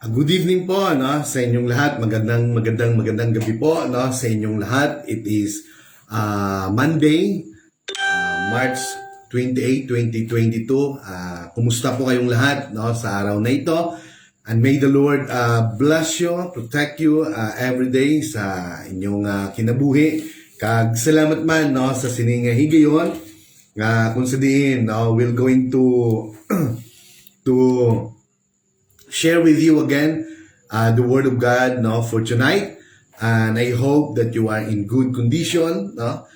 Good evening po sa inyong lahat. Magandang gabi po sa inyong lahat. It is Monday, March 28, 2022. Kumusta po kayong lahat sa araw na ito? And may the Lord bless you, protect you every day sa inyong kinabuhi. Kag salamat man sa sininga higayon kung sadiin we're going to to share with you again the Word of God for tonight. And I hope that you are in good condition. Nga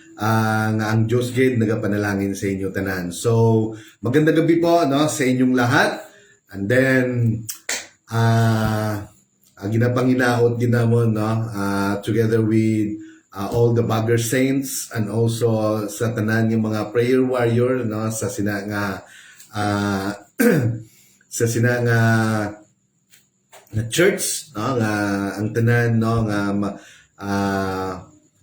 ang Diyos gid nagapanalangin sa inyo tanan. So, magandang gabi po sa inyong lahat. And then, ginapanginaot ginamon together with all the bagger saints and also sa tanan ng mga prayer warrior sa sina nga sa sina nga na church nga ang tanan nga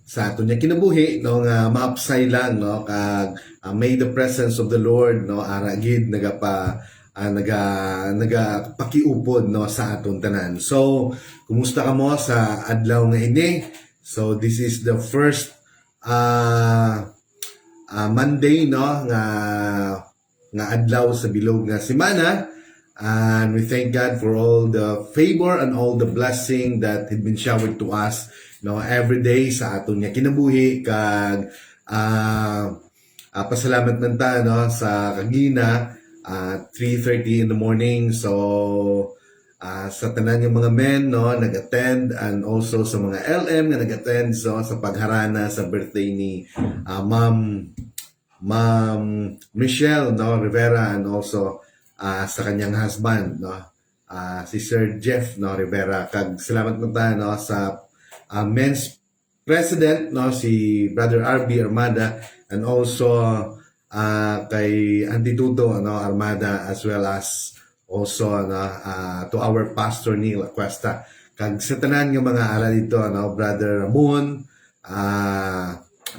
sa aton niya kinabuhi nga maapsay lang kag may the presence of the Lord ara gid nagapakiupod sa aton tanan. So kumusta ka mo sa adlaw nga ini? So this is the first Monday nga adlaw sa bilog nga semana. And we thank God for all the favor and all the blessing that had been showered to us every day sa aton nga kinabuhi. Kag pasalamat man ta sa kagina 3:30 in the morning. So sa tanan ng mga men nag-attend, and also sa mga LM na nag-attend sa pagharana sa birthday ni Ma'am Michelle Rivera, and also sa kanyang husband si Sir Jeff Rivera. Kag salamat man ta sa men's president si Brother RB Armada, and also kay Auntie Tuto Armada, as well as also to our pastor Neil Cuesta. Kag sa tanan nga mga ala dito Brother Ramon,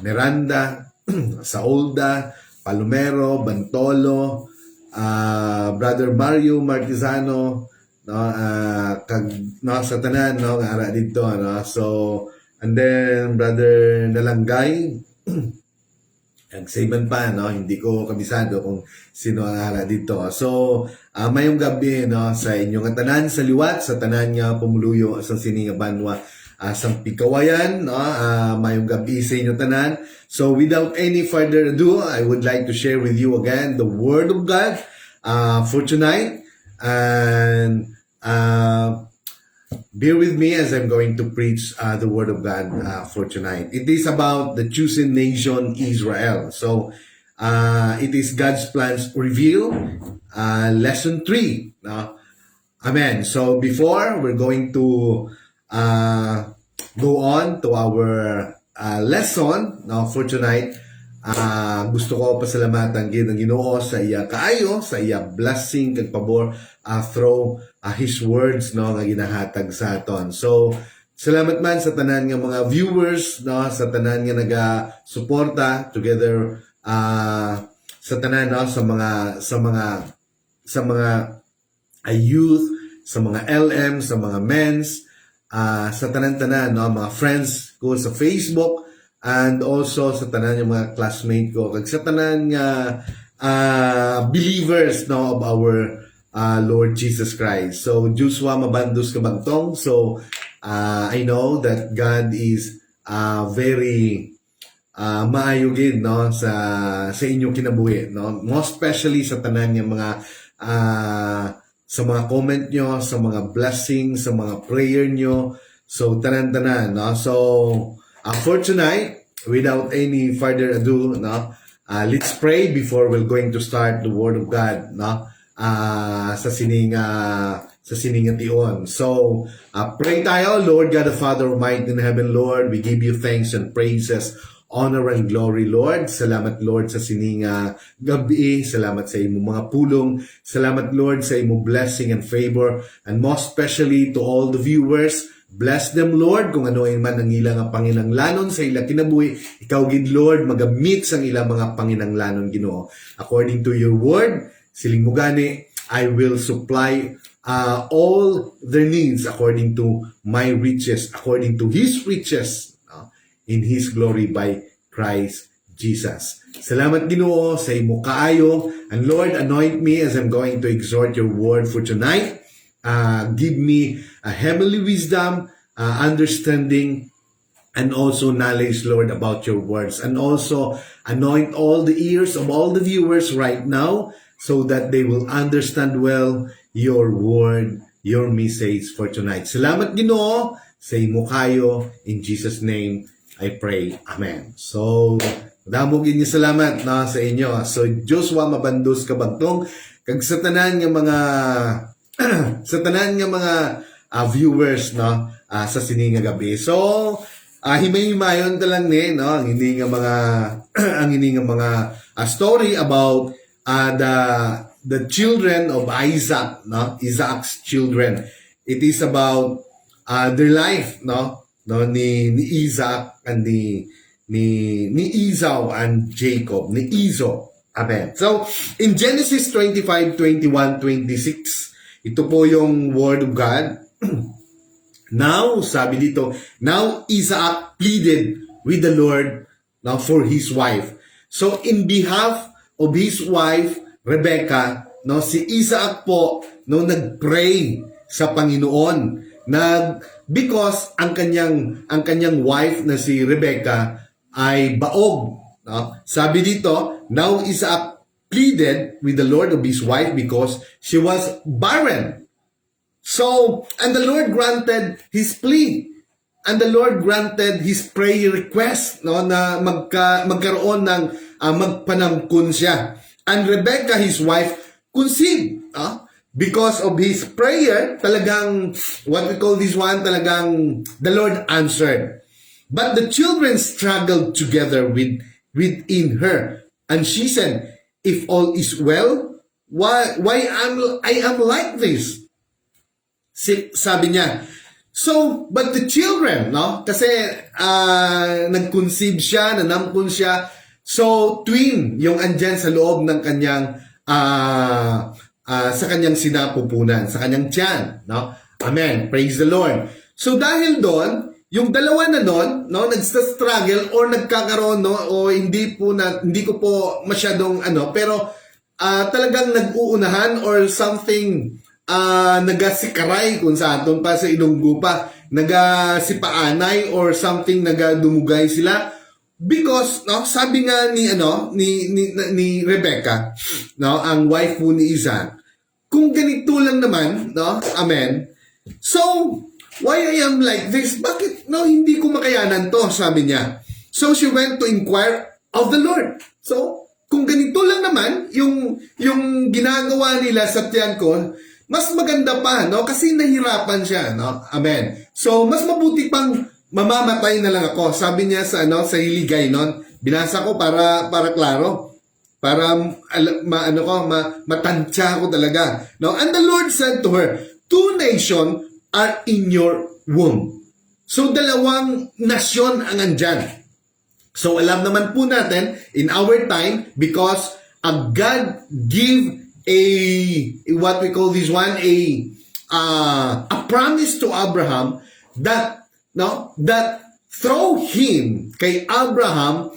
Miranda, Saolda, Palomero, Bantolo, Brother Mario Martizano, kag sa tanan nga ara dito so, and then Brother Nalanggay kag Saban pa hindi ko kabisado kung sino ang ara dito. So mayong gabi sa inyong tanan sa liwat, sa tanan nga pumuluyo sa sininga banwa sang Pikawayan. Mayong gabi sa inyo tanan. So without any further ado, I would like to share with you again the Word of God for tonight. And bear with me as I'm going to preach the Word of God for tonight. It is about the chosen nation Israel. So it is God's plans revealed, lesson 3. Amen. So before we're going to go on to our lesson for tonight, gusto ko pasalamatan gid ang Ginoo sa iya kaayo, sa iya blessing kag pabor through His words nga ginahatag sa aton. So salamat man sa tanan nga mga viewers sa tanan nga naga-suporta together sa tanan sa mga youth, sa mga LM, sa mga men's, sa tanan-tanan mga friends ko sa Facebook, and also sa tanan yung mga classmate ko, kag sa tanan nga believers of our Lord Jesus Christ. So Joshua mabandos kabagtong. So I know that God is very maayo gid sa inyong kinabuhi most especially sa tanan nga mga sa mga comment nyo, sa mga blessing, sa mga prayer nyo. So tanan-tanan so for tonight, without any further ado, let's pray before we're going to start the Word of God sa sininga tion. So pray tayo. Lord God the Father Almighty in heaven, Lord, we give you thanks and praises, honor and glory, Lord. Salamat, Lord, sa sininga gabi. Salamat sa imo mga pulong. Salamat, Lord, sa imo blessing and favor, and most especially to all the viewers. Bless them, Lord, kung ano man ang ilang panginanglanon sa ilang kinabuhi. Ikaw gid, Lord, magamit sang ilang mga panginanglanon, Ginoo. According to your word, siling mo gani, I will supply all their needs according to my riches, according to His riches in His glory by Christ Jesus. Salamat Ginoo sa imo kaayo, and Lord, anoint me as I'm going to exhort your word for tonight. Give me a heavenly wisdom, understanding, and also knowledge, Lord, about your words. And also anoint all the ears of all the viewers right now so that they will understand well your word, your message for tonight. Salamat Ginoo sa imo kayo. In Jesus' name, I pray. Amen. So, damo gid salamat na sa inyo. So, Joshua mabandos kabagtong kag sa tanan nga mga sa tanan nga mga viewers no sa sini nga gabi. So, himay-himayon ta lang ni no ang hindi nga mga ang hindi nga mga story about the children of Isaac, no? Isaac's children. It is about their life, no? No, ni Isaac and ni Esau and Jacob, ni Esau. Amen. So, in Genesis 25, 21, 26, ito po yung word of God. Now, sabi dito, now Isaac pleaded with the Lord now for his wife. So, in behalf of his wife, Rebecca, no, si Isaac po, no, nag-pray sa Panginoon, because ang kanyang wife na si Rebecca ay baog, no? Sabi dito, now Isaac pleaded with the Lord of his wife because she was barren. So, and the Lord granted his plea. And the Lord granted his prayer request, no, na magkaroon ng magpanamkun siya. And Rebecca, his wife, conceived, because of his prayer. Talagang, what we call this one, talagang the Lord answered. But the children struggled together within her. And she said, if all is well, why I am like this? Sabi niya. So, but the children, no? Kasi nag-conceive siya, nanampun siya. So, twin yung andyan sa loob ng kanyang sa kanyang sinapupunan, sa kanyang tiyan, no? Amen. Praise the Lord. So, dahil doon, yung dalawa na doon, no, nagsa-struggle or nagkakaroon, no, o hindi ko po masyadong pero talagang nag-uunahan or something nagasikaray kung sa aton pa sa Ilonggo pa, nagasipaanay or something nagadumugay sila because no, sabi nga ni Rebecca, no, ang wife po ni Isaac, kung ganito lang naman, no, amen. So, why I am like this? Bakit no hindi ko makayanan to, sabi niya. So she went to inquire of the Lord. So, kung ganito lang naman yung ginagawa nila sa tiyan ko, mas maganda pa, no? Kasi nahirapan siya, no? Amen. So, mas mabuti pang mamamatay na lang ako. Sabi niya sa Hiligay noon. Binasa ko para klaro. Para matansya ko talaga. No? And the Lord said to her, 2 nations are in your womb. So, 2 nasyon ang andyan. So, alam naman po natin, in our time, because God give what we call this one, a promise to Abraham that through him, kay Abraham,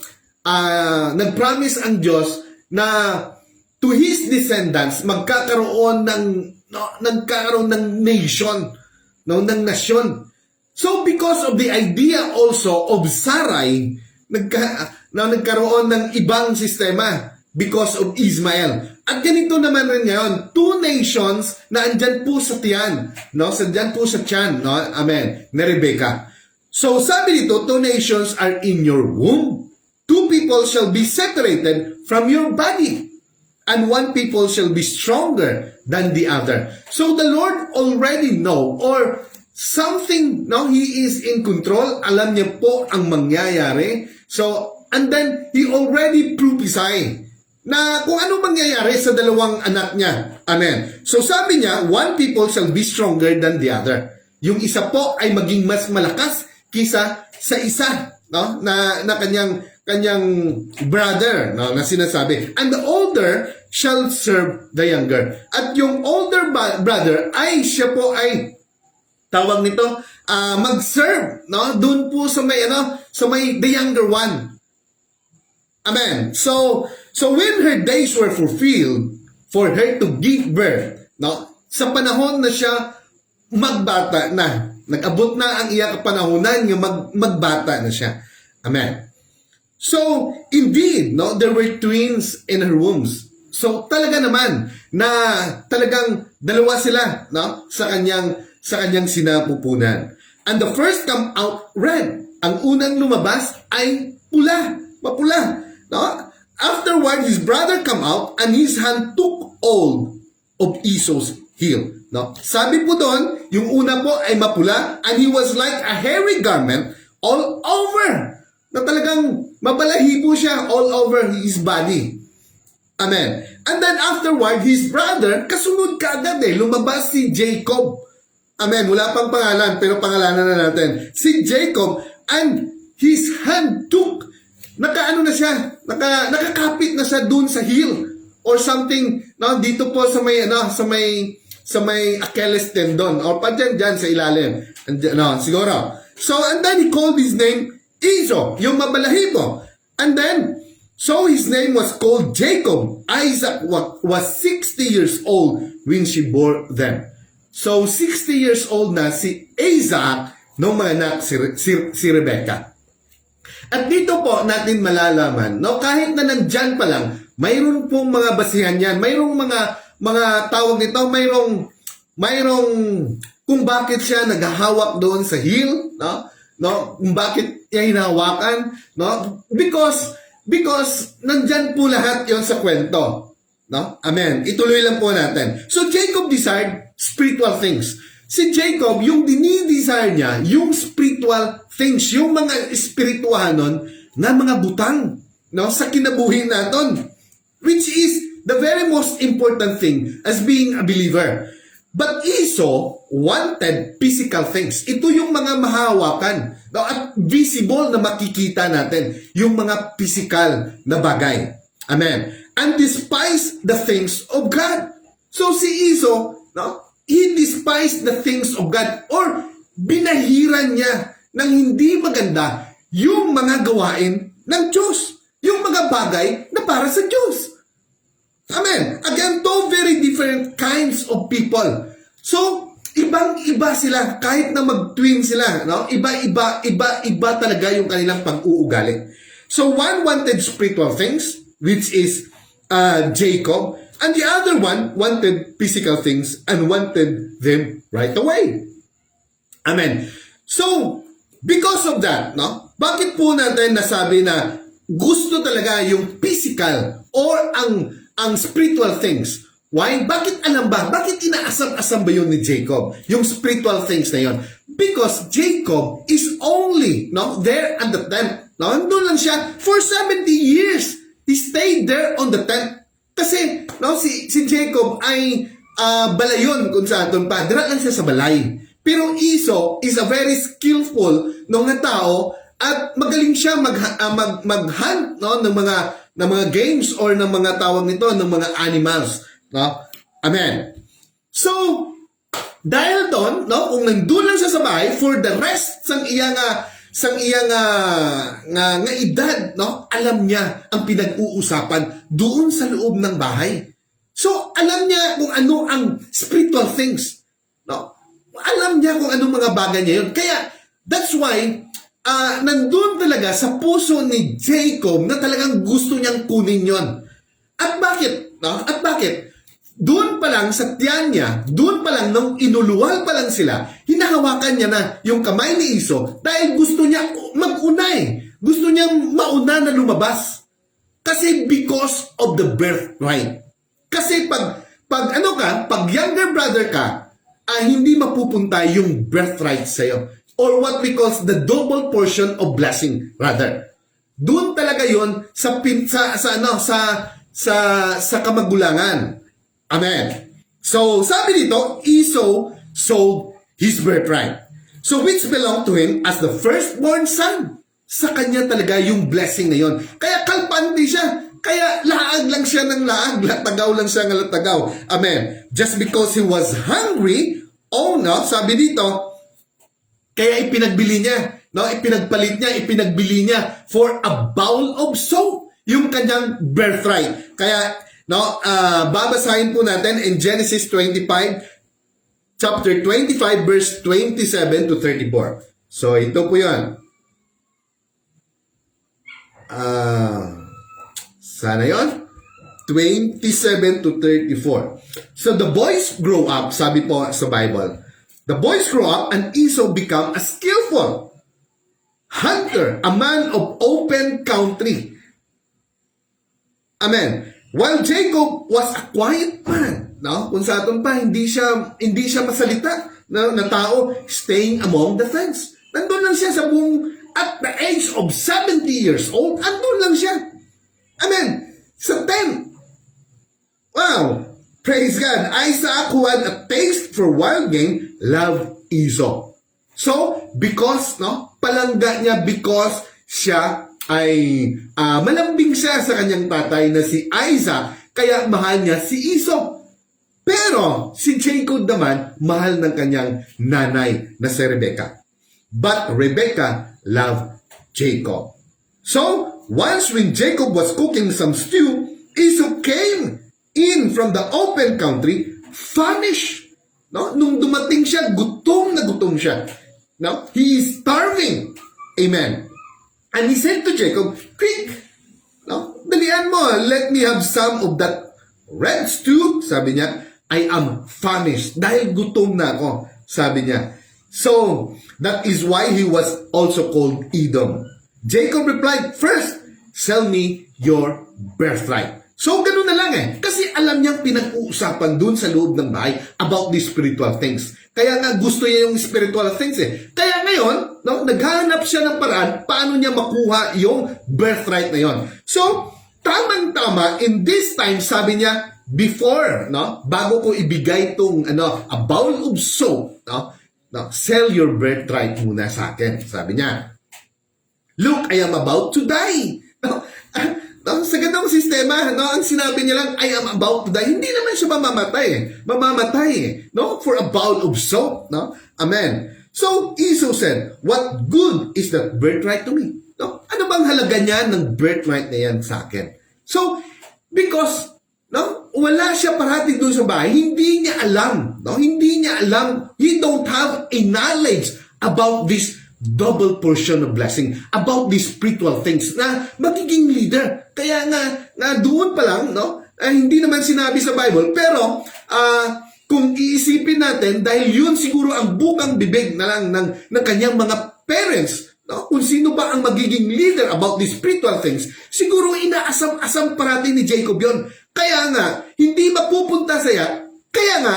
nagpromise ang Diyos na to his descendants, magkakaroon ng nation, no, ng nasyon. So, because of the idea also of Sarai, nagkaroon ng ibang sistema because of Ismael. At ganito naman rin ngayon, 2 nations na andyan po sa tiyan, no? Andyan po sa tiyan, no? Amen. Na Rebecca. So, sabi dito, 2 nations are in your womb. 2 people shall be separated from your body. And 1 people shall be stronger than the other. So, the Lord already know or something, no? He is in control. Alam niya po ang mangyayari. So, and then, He already prophesied na kung ano mangyayari sa 2 anak niya. Amen. So sabi niya, 1 people shall be stronger than the other. Yung isa po ay maging mas malakas kisa sa isa, no? Na kanyang brother, no, na sinasabi. And the old older shall serve the younger. At yung older brother ay siya po ay tawag nito mag-serve, no? Doon po sa may the younger one. Amen. So when her days were fulfilled for her to give birth, no? Sa panahon na siya magbata na, nag-abot na ang iyang kapanahonan, yung magbata na siya. Amen. So, indeed, no, there were twins in her wombs. So, talaga naman na talagang dalawa sila, no, sa kanyang sinapupunan. And the first come out red. Ang unang lumabas ay mapula, no? Afterward, his brother come out and his hand took hold of Esau's heel. No? Sabi po doon, yung una po ay mapula and he was like a hairy garment all over. Na talagang mabalahibo siya all over his body. Amen. And then afterward, his brother, kasunod kaagad lumabas si Jacob. Amen. Wala pang pangalan, pero pangalanan na natin. Si Jacob, and his hand took, nakakapit na siya dun sa heel or something, no, dito po sa may Achilles tendon or pa dyan sa ilalim. And, no, siguro. So, and then he called his name Esau, yung mabalahibo. And then, so his name was called Jacob. Isaac was 60 years old when she bore them. So, 60 years old na si Isaac nung mga anak si Rebecca. At dito po natin malalaman, no, kahit na nandyan pa lang, mayroon pong mga basihan yan, mayroong mga tawag nito, mayroong kung bakit siya naghahawak doon sa heel, no, kung bakit niya hinahawakan, no, because nandyan po lahat yon sa kwento, no, amen, ituloy lang po natin. So Jacob desired spiritual things. Si Jacob, yung dinidesire niya, yung spiritual things, yung mga espirituhanon na mga butang, no, sa kinabuhi natin, which is the very most important thing as being a believer. But Esau wanted physical things. Ito yung mga mahawakan, no, at visible na makikita natin, yung mga physical na bagay. Amen. And despise the things of God. So si Esau, no, he despised the things of God, or binahiran niya ng hindi maganda yung mga gawain ng Diyos. Yung mga bagay na para sa Diyos. Amen. Again, two very different kinds of people. So, ibang-iba sila kahit na mag-twin sila, no? Iba talaga yung kanilang pag-uugali. So, one wanted spiritual things, which is Jacob, and the other one wanted physical things and wanted them right away. Amen. So, because of that, no? Bakit po natin nasabi na gusto talaga yung physical or ang spiritual things? Why? Bakit alam ba? Bakit inaasam-asam ba yun ni Jacob? Yung spiritual things na yun? Because Jacob is only, no, there at the tent. No? Doon lang siya for 70 years. He stayed there on the tent. Kasi, no, si Jacob ay balayon kung saan doon pa. Dira lang siya sa balay. Pero Esau is a very skillful na tao at magaling siya mag-hunt, no, ng mga games or ng mga tawag nito, ng mga animals. No? Amen. So, dahil doon, no, kung nandun lang siya sa bahay, for the rest sang iyang edad, no, alam niya ang pinag-uusapan doon sa loob ng bahay. So, alam niya kung ano ang spiritual things. No? Alam niya kung anong mga bagay niya yun. Kaya, that's why, nandun talaga sa puso ni Jacob na talagang gusto niyang kunin yon. At bakit? No? At bakit? Doon pa lang sa tiyan niya, doon pa lang nung inuluwal pa lang sila, hinahawakan niya na yung kamay ni Esau dahil gusto niya mag-una Gusto niya mauna na lumabas. Kasi because of the birthright. Kasi pag younger brother ka, hindi mapupunta yung birthright sa'yo. Or what we call the double portion of blessing, rather. Doon talaga yon sa kamagulangan. Amen. So, sabi dito, Esau sold his birthright. So, which belonged to him as the firstborn son. Sa kanya talaga yung blessing na yon. Kaya kalpante siya. Kaya laag lang siya ng laag, latagaw lang siya ng latagaw. Amen. Just because he was hungry, sabi dito, kaya ipinagbili niya, ipinagpalit niya, ipinagbili niya for a bowl of soap, yung kanyang birthright. Kaya, babasahin po natin in Genesis 25, chapter 25, verse 27 to 34. So, ito po yun. Sana yon 27 to 34. So the boys grow up, sabi po sa Bible, the boys grow up and Esau become a skillful hunter, a man of open country. Amen. While Jacob was a quiet man, kung sa atin pa, hindi siya masalita na tao, staying among the fence. Nandun lang siya sa at the age of 70 years old, andun lang siya. Amen. Sa 10. Wow. Praise God. Isaac, who had a taste for wild game, loved Esau. So, because, palangga niya because siya ay malambing siya sa kanyang tatay na si Isaac, kaya mahal niya si Esau. Pero, si Jacob naman, mahal ng kanyang nanay na si Rebecca. But Rebecca loved Jacob. So, once when Jacob was cooking some stew, Esau came in from the open country, famished. Nung dumating siya, gutom na gutom siya. He is starving. Amen. And he said to Jacob, quick, dalian mo, let me have some of that red stew. Sabi niya, I am famished. Dahil gutom na ako, sabi niya. So, that is why he was also called Edom. Jacob replied, first, sell me your birthright. So, ganun na lang Kasi alam niyang pinag-uusapan dun sa loob ng bahay about these spiritual things. Kaya nga gusto niya yung spiritual things Kaya ngayon, naghahanap siya ng paraan paano niya makuha yung birthright na yon. So, tamang-tama, in this time, sabi niya, before, bago ko ibigay itong, a bowl of soap, sell your birthright muna sa akin, sabi niya. Look, I am about to die. Sa ganang sistema, ang sinabi niya lang, I am about to die. Hindi naman siya mamamatay. For a bowl of soap. Amen. So, Esau said, what good is that birthright to me? Ano bang halaga niya ng birthright na yan sa akin? So, because, wala siya parating doon sa bahay, hindi niya alam. Hindi niya alam. He don't have a knowledge about this double portion of blessing, about these spiritual things na magiging leader. Kaya nga doon pa lang, hindi naman sinabi sa Bible, pero kung iisipin natin, dahil yun siguro ang bukang bibig na lang ng kanyang mga parents, kung sino ba ang magiging leader about these spiritual things, siguro inaasam-asam parati ni Jacob yon. Kaya nga, hindi mapupunta saya, kaya nga,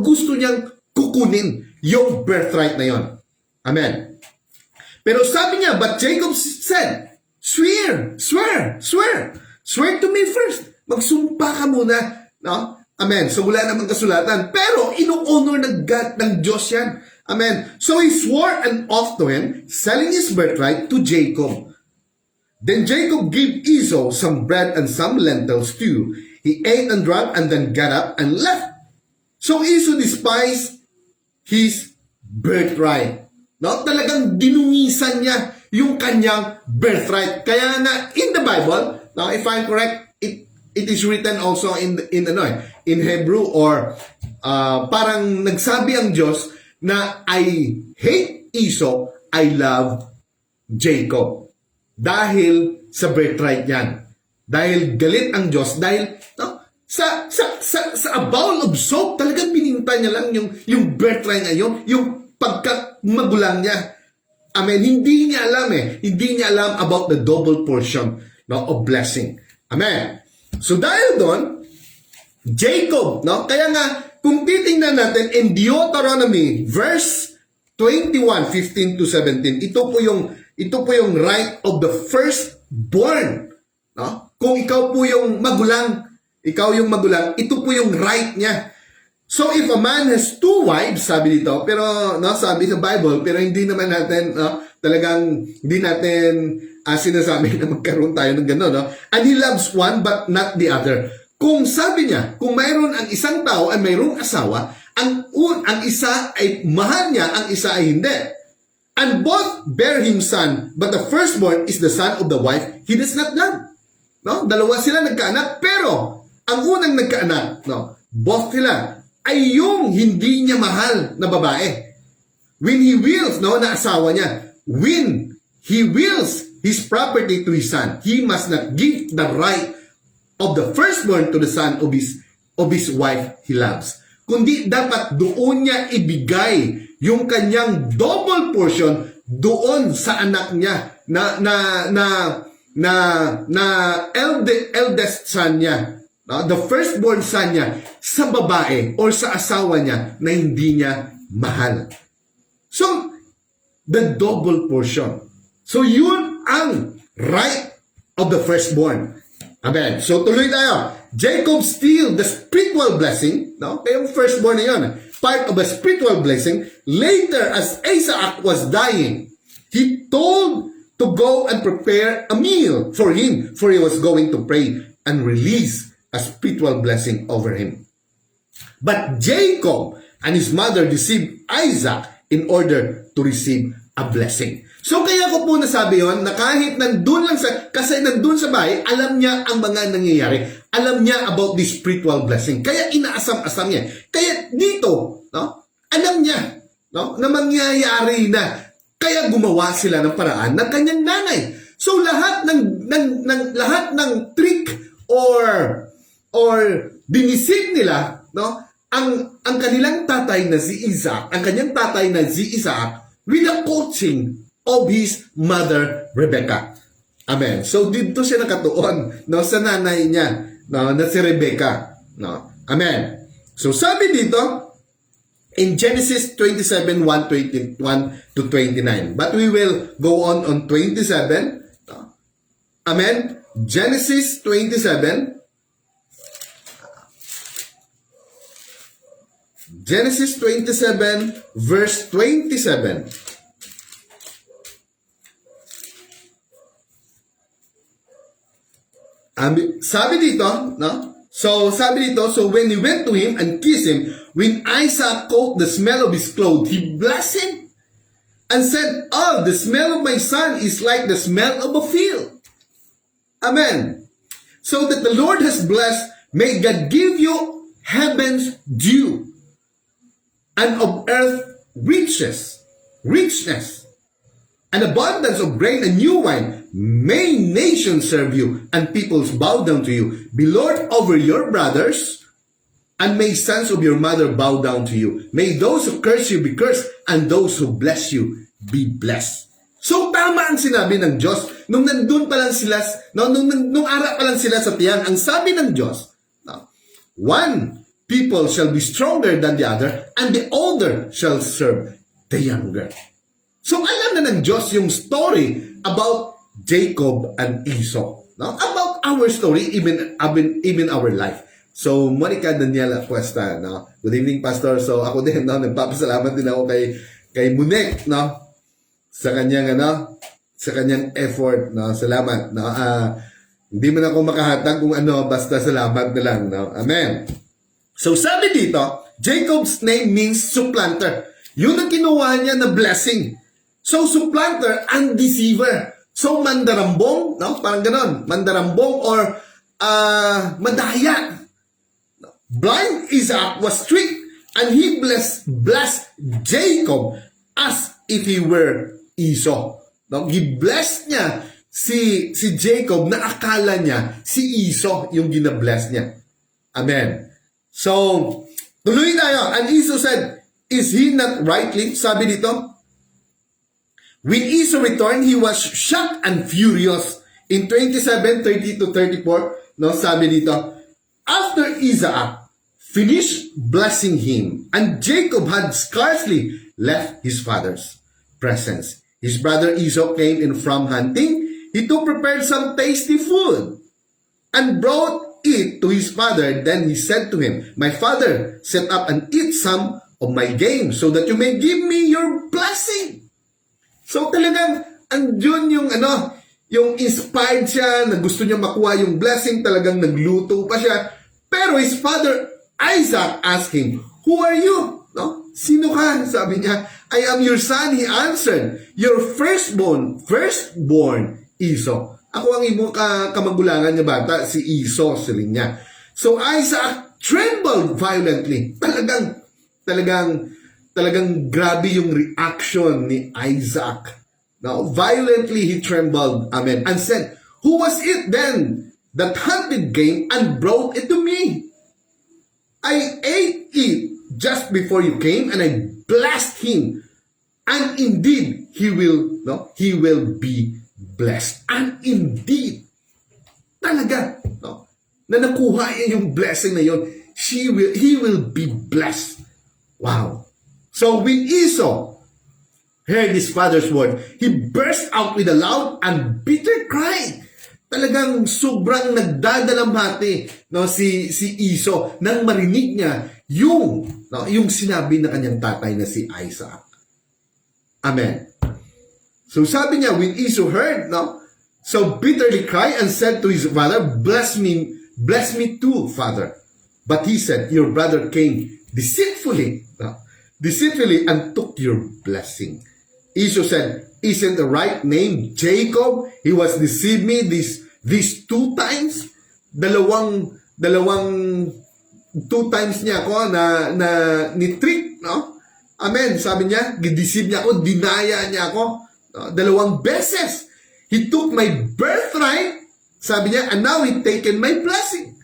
gusto niyang kukunin yung birthright na yon. Amen. Pero sabi niya, but Jacob said, swear to me first. Magsumpa ka muna. Amen. So wala namang kasulatan. Pero ino-honor ng Diyos yan. Amen. So he swore an oath to him, selling his birthright to Jacob. Then Jacob gave Esau some bread and some lentil stew. He ate and drank and then got up and left. So Esau despised his birthright. Talagang dinungisan niya yung kanyang birthright. Kaya nga, in the Bible, if I'm correct, it is written also in Hebrew or parang nagsabi ang Diyos na I hate Esau, I love Jacob. Dahil sa birthright yan. Dahil galit ang Diyos, dahil sa a bowl of soap, talagang pininta niya lang yung birthright na yung pagkamagulang niya. Amen. Hindi niya alam Hindi niya alam about the double portion of blessing. Amen. So dahil doon, Jacob, kaya nga, kung titingnan natin in Deuteronomy, verse 21, 15 to 17, ito po yung right of the firstborn. Kung ikaw po yung magulang, ito po yung right niya. So if a man has two wives, sabi dito, pero sabi sa Bible, pero hindi naman natin Talagang hindi natin sinasabi na magkaroon tayo ng gano'n, no? And he loves one but not the other. Kung sabi niya, kung mayroon ang isang tao ay mayroong asawa, ang isa ay mahal niya, ang isa ay hindi. And both bear him son, but the firstborn is the son of the wife he does not love. No? Dalawa sila nagkaanak, pero ang unang nagkaanak, no, both sila ay yung hindi niya mahal na babae. When he wills, no, na asawa niya, when he wills his property to his son, he must not give the right of the firstborn to the son of his wife he loves. Kundi dapat doon niya ibigay yung kanyang double portion doon sa anak niya na eldest son niya, the firstborn son niya, sa babae or sa asawa niya na hindi niya mahal. So, the double portion. So, yun ang right of the firstborn. Amen. So, tuloy tayo. Jacob steal the spiritual blessing. No? Kaya yung firstborn na yun. Part of a spiritual blessing. Later, as Isaac was dying, he told to go and prepare a meal for him, for he was going to pray and release a spiritual blessing over him. But Jacob and his mother deceived Isaac in order to receive a blessing. So kaya ko po nasabi yon na kahit nandun lang kasi nandun sa bahay, alam niya ang mga nangyayari. Alam niya about this spiritual blessing. Kaya inaasam-asam niya. Kaya dito, no, alam niya, no, na mangyayari na. Kaya gumawa sila ng paraan ng kanyang nanay. So lahat ng trick or binisid nila, no, ang kanilang tatay na si Isaac, ang kanyang tatay na si Isaac, with the coaching of his mother Rebecca. Amen. So dito siya nakatuon, no, sa nanay niya, no, na si Rebecca, no. Amen. So sabi dito in Genesis 27, 1 to 29. But we will go on 27. No? Amen. Genesis 27. Genesis 27, verse 27. Sabi dito, no? So when he went to him and kissed him, when Isaac caught the smell of his clothes, he blessed him and said, "Oh, the smell of my son is like the smell of a field." Amen. So that the Lord has blessed, may God give you heaven's dew, and of earth richness, an abundance of grain and new wine. May nations serve you, and peoples bow down to you. Be Lord over your brothers, and may sons of your mother bow down to you. May those who curse you be cursed, and those who bless you be blessed. So tama ang sinabi ng Diyos nung nandun pa lang sila, nung ara pa lang sila sa tiyan. Ang sabi ng Diyos, one people shall be stronger than the other, and the older shall serve the younger. So alam na ng Diyos yung story about Jacob and Esau. No? About our story, even our life. So, Monica Daniela Cuesta, no? Good evening, Pastor. So, ako din, no? Nagpapasalamat din ako kay Munek, no? Sa kanyang effort, no? Salamat, no? Hindi man ako makahatag kung ano, basta salamat na lang, no? Amen. So, sabi dito, Jacob's name means supplanter. Yun ang kinuha niya na blessing. So, supplanter and deceiver. So, mandarambong, no? Parang ganon. Mandarambong or madaya. Blind Isaac was strict, and he blessed Jacob as if he were Esau. No? Gi-bless niya si Jacob na akala niya si Esau yung gina-bless niya. Amen. So, tuloy tayo. And Esau said, "Is he not rightly?" Sabi dito, when Esau returned, he was shocked and furious. In 27:30 to 34, no, sabi dito, after Isaac finished blessing him, and Jacob had scarcely left his father's presence, his brother Esau came in from hunting. He too prepared some tasty food and brought it to his father. Then he said to him, "My father, set up and eat some of my game so that you may give me your blessing." So talagang andun yung yung inspired siya, na gusto niya makuha yung blessing, talagang nagluto pa siya. Pero his father Isaac asked him, "Who are you?" No? Sino ka? Sabi niya, "I am your son," he answered. "Your firstborn Esau." Ako ang imong kamagulangan niya bata, si Esau, sabi niya. So Isaac trembled violently. Talagang grabe yung reaction ni Isaac. Now, violently he trembled, amen, and said, "Who was it then that hunted game and brought it to me? I ate it just before you came, and I blessed him. And indeed, he will be blessed." And indeed, talaga, na nakuha niya yung blessing na yun, he will be blessed. Wow. So when Esau heard his father's word, he burst out with a loud and bitter cry. Talagang sobrang nagdadalamhati si Esau nang marinig niya yung sinabi na kanyang tatay na si Isaac. Amen. So sabi niya, when Esau heard, so bitterly cried and said to his father, bless me too, father." But he said, "Your brother came deceitfully and took your blessing." Esau said, "Isn't the right name Jacob? He was deceived me these 2 times. Dalawang 2 times niya ako na ni-trick, no? Amen. Sabi niya, gideceive niya ako, dinaya niya ako. 2 beses. He took my birthright, sabi niya, and now he taken my blessing."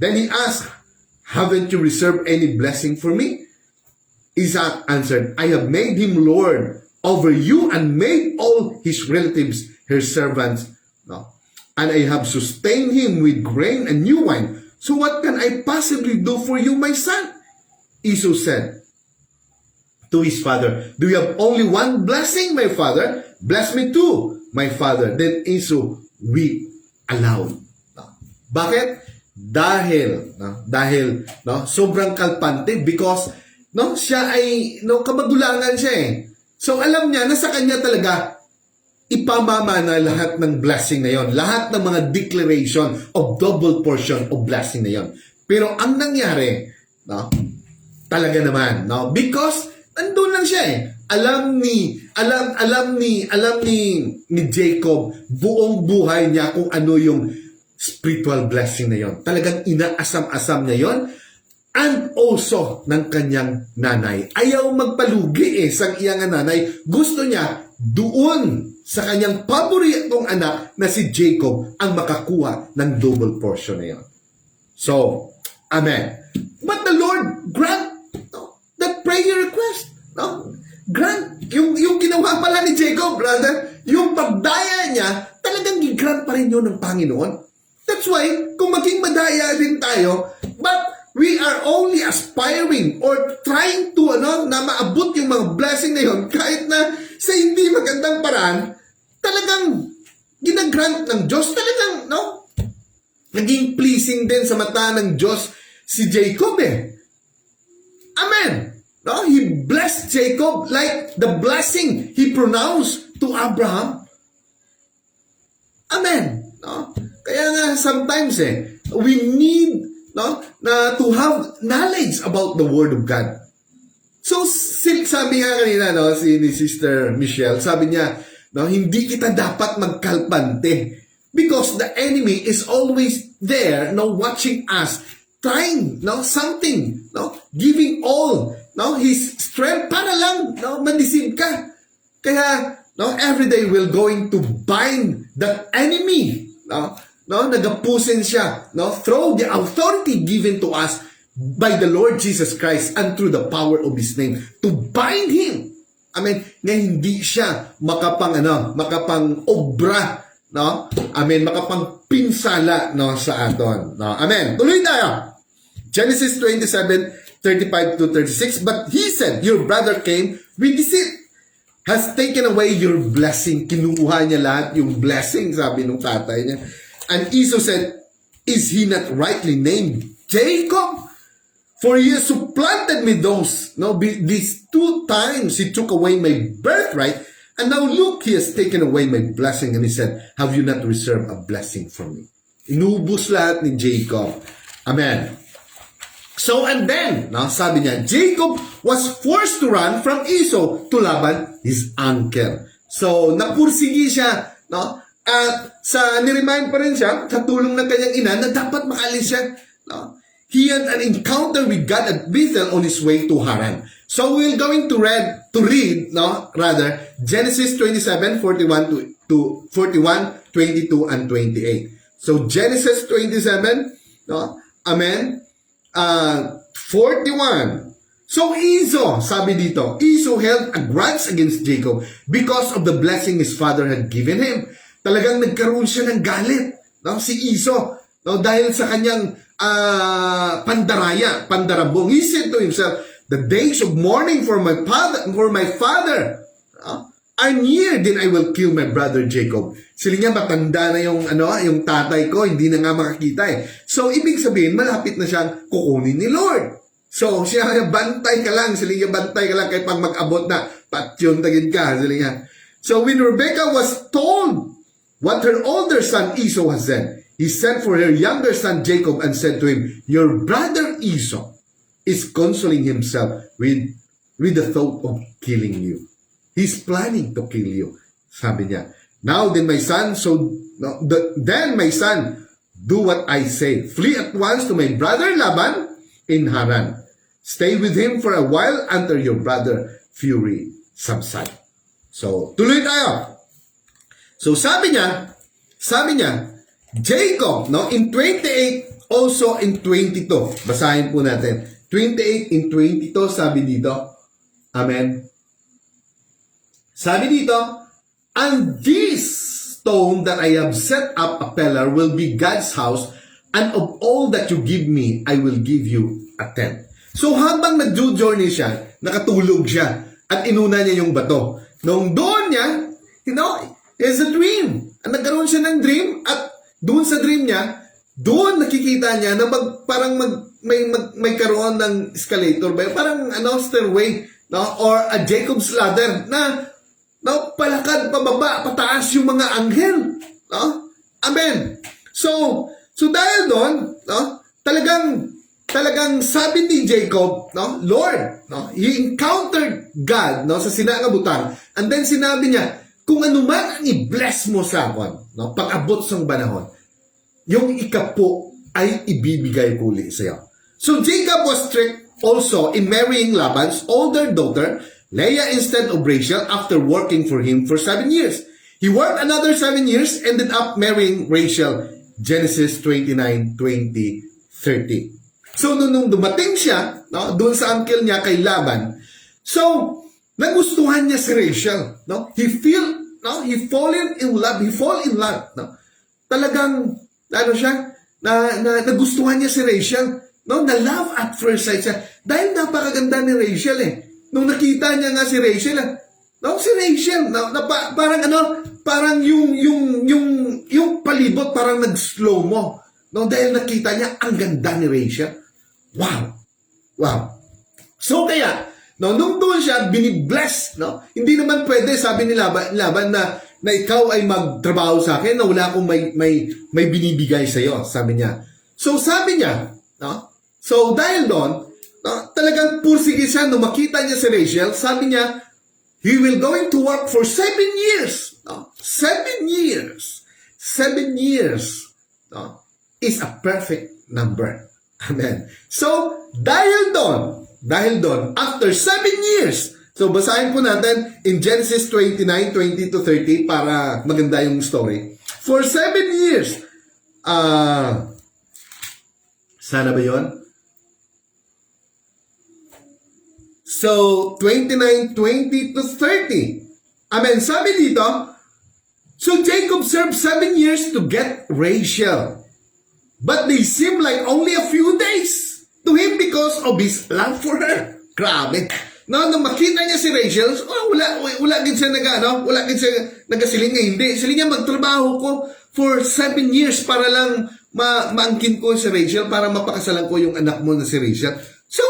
Then he asked, "Haven't you reserved any blessing for me?" Isaac answered, "I have made him Lord over you and made all his relatives his servants. And I have sustained him with grain and new wine. So what can I possibly do for you, my son?" Esau said to his father, "Do you have only one blessing, my father? Bless me too, my father." Then Esau wept aloud. Bakit? Dahil sobrang kalpante, because siya ay kamagulangan siya eh. So alam niya na sa kanya talaga ipamamana lahat ng blessing na yon, lahat ng mga declaration of double portion of blessing na yon. Pero ang nangyari, talaga naman, because andun lang siya eh. Alam ni Jacob buong buhay niya kung ano yung spiritual blessing na yon. Talagang inaasam-asam niya yon. And also ng kanyang nanay. Ayaw magpalugi sa iyang nanay. Gusto niya doon sa kanyang paboritong anak na si Jacob ang makakuha ng double portion na yon. So, amen. But the Lord grant that prayer request. Grant. Yung ginawa pala ni Jacob, brother, yung pagdaya niya, talagang gigrant pa rin yun ng Panginoon. That's why, kung maging madaya rin tayo, but we are only aspiring or trying to na maabot yung mga blessing na yun, kahit na sa hindi magandang paraan, talagang ginagrant ng Diyos, talagang naging pleasing din sa mata ng Diyos si Jacob eh. Amen. He blessed Jacob like the blessing he pronounced to Abraham. Amen. Kaya nga sometimes we need to have knowledge about the Word of God. So sabi nga kanina ni Sister Michelle, sabi niya, hindi kita dapat magkalpante because the enemy is always there watching us, trying something, giving all his strength para lang ma-deceive ka. Kaya every day we're going to bind that enemy. Nagapusin siya through the authority given to us by the Lord Jesus Christ and through the power of His name to bind Him. Amen. Na hindi siya makapang-obra, makapang-pinsala sa aton. Amen. Tuloy tayo. Genesis 27:35-36. But he said, "Your brother came with deceit, has taken away your blessing." Kinuha niya lahat yung blessing, sabi ng tatay niya. And Esau said, "Is he not rightly named Jacob? For he has supplanted me these 2 times. He took away my birthright And now look, he has taken away my blessing. And he said, have you not reserved a blessing for me? Inubos lahat ni Jacob. Amen. So, and then, no, sabi niya, Jacob was forced to run from Esau to Laban, his uncle. So, napursigi siya, no? At niremind pa rin siya, sa tulong ng kanyang ina, na dapat makalis siya, no? He had an encounter with God at Bethel on his way to Haran. So we're going to read, Genesis 27:41 to 41, 22, and 28. So Genesis 27, no? Amen. 41. So Esau, sabi dito, Esau held a grudge against Jacob because of the blessing his father had given him. Talagang nagkaroon siya ng galit, no? Si Esau, no? Dahil sa kanyang pandarabong. He said to himself, the days of mourning for my father are near, then I will kill my brother Jacob. Sila niya, matanda na yung tatay ko, hindi na nga makakita eh. So, ibig sabihin, malapit na siyang kukunin ni Lord. So, siya, bantay ka lang. Sila niya, bantay ka lang kahit pag mag-abot na, patyon tagin ka. Sila niya. So, when Rebekah was told what her older son Esau has said, he sent for her younger son Jacob and said to him, your brother Esau is consoling himself with the thought of killing you. He's planning to kill you. Sabi niya, now then my son, then my son, do what I say. Flee at once to my brother Laban in Haran. Stay with him for a while until your brother fury subside. So, tuloy tayo. So, sabi niya, Jacob, no, in 28, also in 22. Basahin po natin. 28 in 22, sabi dito. Amen. Sabi dito, and this stone that I have set up a pillar will be God's house, and of all that you give me, I will give you a tent. So habang nag-journey siya, nakatulog siya, at inuna niya yung bato. Nung doon niya, it's a dream. At nagkaroon siya ng dream, at doon sa dream niya, doon nakikita niya na may karoon ng escalator ba? Parang stairway, no? Or a Jacob's ladder na palakad pababa, pataas yung mga anghel, no? Amen. So dahil doon, no? Talagang sabi ni Jacob, no? Lord, no? He encountered God, no? Sa sinangabutang. And then sinabi niya, kung ano man ang i-bless mo sa akin, no? Pag-abot sa panahon, yung ikapo ay ibibigay ko ulit sa iyo. So Jacob was strict also in marrying Laban's older daughter, Leah, instead of Rachel, after working for him for 7 years. He worked another 7 years, ended up marrying Rachel, Genesis 29, 20, 30. So nung dumating siya, no, doon sa uncle niya kay Laban, so nagustuhan niya si Rachel, no? He fall in love, no? Talagang nagustuhan niya si Rachel, no? Na love at first sight siya. Dahil napakaganda ni Rachel eh. Nung nakita niya nga si Rachel, parang yung palibot parang nag-slow mo. No, dahil nakita niya ang ganda ni Rachel. Wow. So kaya, nung doon siya binibless, no? Hindi naman pwede, sabi ni Laban na ikaw ay magtrabaho sa akin na wala akong may binibigay sa iyo, sabi niya. So sabi niya, no? So dahil doon, no, talagang pursige siya nung makita niya si Rachel, sabi niya, he will going to work for 7 years. No? 7 years. 7 years. No? Is a perfect number. Amen. So, dahil doon, after 7 years, so basahin po natin in Genesis 29, 20 to 30 para maganda yung story. For 7 years, sana ba yun? So, 29, 20 to 30. Amen. Sabi dito, so Jacob served 7 years to get Rachel. But they seem like only a few days to him because of his love for her. Grabe. Nung makita niya si Rachel, wala din siya nagasiling niya, hindi. Siling niya, magtrabaho ko for 7 years para lang maangkin ko si Rachel, para mapakasalan ko yung anak mo na si Rachel. So,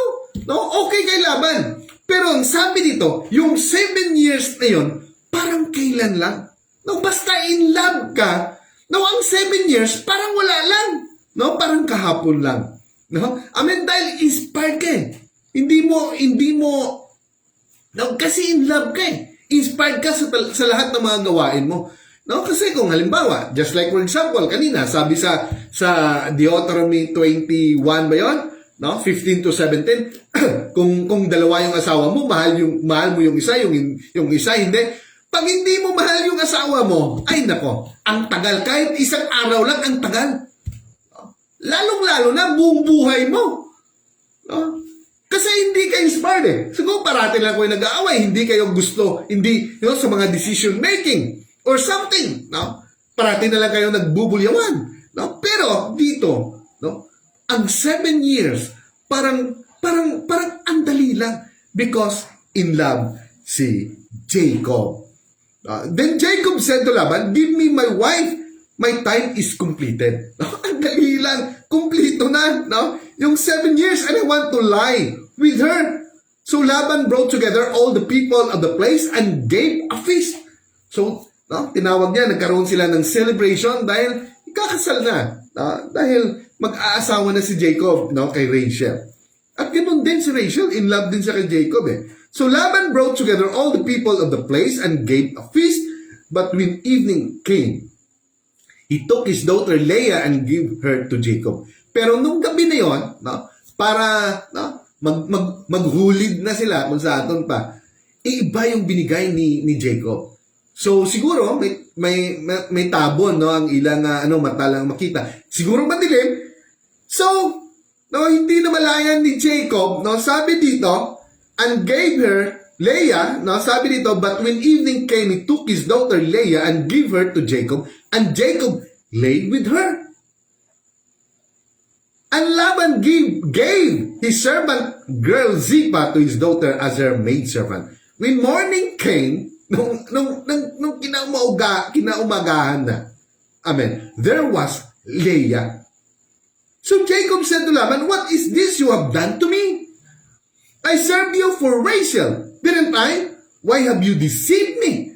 okay kay Laban. Pero ang sabi dito, yung 7 years na yun, parang kailan lang. No, basta in love ka, no, ang 7 years, parang wala lang. No, parang kahapon lang. No? Dahil inspired ka eh. Hindi mo, no, kasi in love ka eh. Inspired ka sa lahat ng mga gawain mo. No, kasi kung halimbawa, just like for example, kanina, sabi sa Deuteronomy 21 ba yun? No, 15 to 17, kung dalawa yung asawa mo, mahal mo yung isa, yung isa hindi. Pag hindi mo mahal yung asawa mo, ay nako, ang tagal, kahit isang araw lang ang tagal. Lalong-lalo na buong buhay mo. No? Kasi hindi ka inspired eh. Siguro parati lang kayo nag-aaway, hindi kayo gusto, sa mga decision making or something. No? Parati na lang kayo nagbubulyawan. No? Pero dito, no? Ang 7 years, parang ang dali lang because in love si Jacob. Then Jacob said to Laban, "Give me my wife, my time is completed." No? Ang dali lang, kumplito na. No? Yung 7 years and I want to lie with her. So Laban brought together all the people of the place and gave a feast. So, no, tinawag niya, nagkaroon sila ng celebration dahil ikakasal na. Dahil mag-aasawa na si Jacob, no, kay Rachel. At ganoon din si Rachel, in love din siya kay Jacob eh. So Laban brought together all the people of the place and gave a feast. But when evening came, he took his daughter Leah and gave her to Jacob. Pero nung gabi na yon, no, para maghulid na sila kung sa aton pa, iba yung binigay ni Jacob. So siguro may tabon, no, ang ilang mata lang makita. Siguro madilim. So no, hindi na malayan ni Jacob, no, sabi dito, and gave her Leah, no, sabi dito, but when evening came, he took his daughter Leah and gave her to Jacob, and Jacob lay with her. And Laban gave his servant girl Zipa to his daughter as her maidservant. When morning came, nung kinaumagahan na, amen, there was Leah. So Jacob said to Laban, "What is this you have done to me? I served you for Rachel, didn't I? Why have you deceived me?"